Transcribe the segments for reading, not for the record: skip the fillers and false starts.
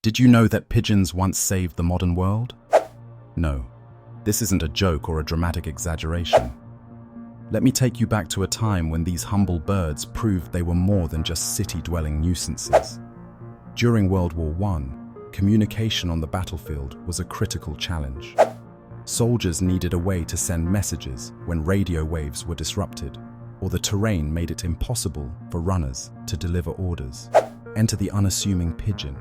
Did you know that pigeons once saved the modern world? No, this isn't a joke or a dramatic exaggeration. Let me take you back to a time when these humble birds proved they were more than just city-dwelling nuisances. During World War I, communication on the battlefield was a critical challenge. Soldiers needed a way to send messages when radio waves were disrupted, or the terrain made it impossible for runners to deliver orders. Enter the unassuming pigeon.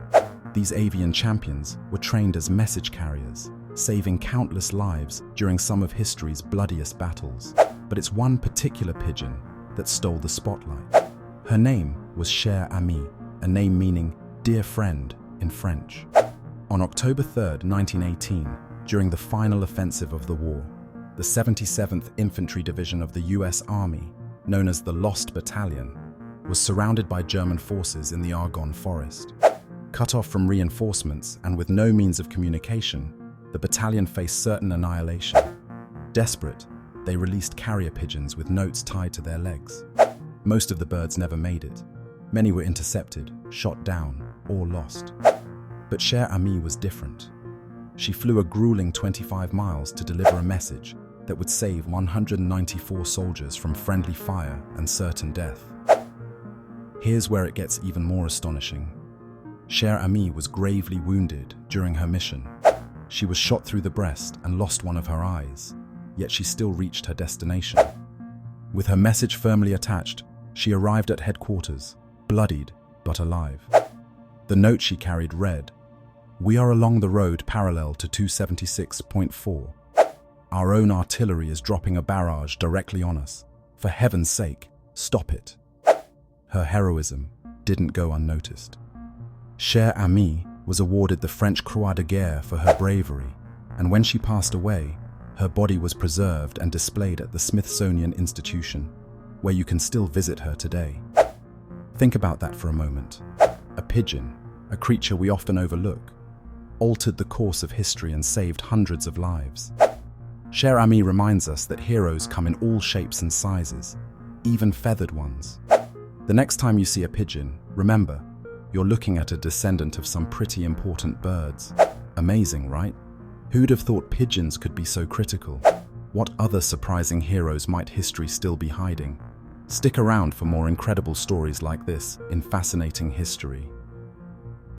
These avian champions were trained as message carriers, saving countless lives during some of history's bloodiest battles. But it's one particular pigeon that stole the spotlight. Her name was Cher Ami, a name meaning dear friend in French. On October 3, 1918, during the final offensive of the war, the 77th Infantry Division of the US Army, known as the Lost Battalion, was surrounded by German forces in the Argonne Forest. Cut off from reinforcements and with no means of communication, the battalion faced certain annihilation. Desperate, they released carrier pigeons with notes tied to their legs. Most of the birds never made it. Many were intercepted, shot down, or lost. But Cher Ami was different. She flew a grueling 25 miles to deliver a message that would save 194 soldiers from friendly fire and certain death. Here's where it gets even more astonishing. Cher Ami was gravely wounded during her mission. She was shot through the breast and lost one of her eyes, yet she still reached her destination. With her message firmly attached, she arrived at headquarters, bloodied but alive. The note she carried read, "We are along the road parallel to 276.4. Our own artillery is dropping a barrage directly on us. For heaven's sake, stop it." Her heroism didn't go unnoticed. Cher Ami was awarded the French Croix de Guerre for her bravery, and when she passed away, her body was preserved and displayed at the Smithsonian Institution, where you can still visit her today. Think about that for a moment. A pigeon, a creature we often overlook, altered the course of history and saved hundreds of lives. Cher Ami reminds us that heroes come in all shapes and sizes, even feathered ones. The next time you see a pigeon, remember, you're looking at a descendant of some pretty important birds. Amazing, right? Who'd have thought pigeons could be so critical? What other surprising heroes might history still be hiding? Stick around for more incredible stories like this in Fascinating History.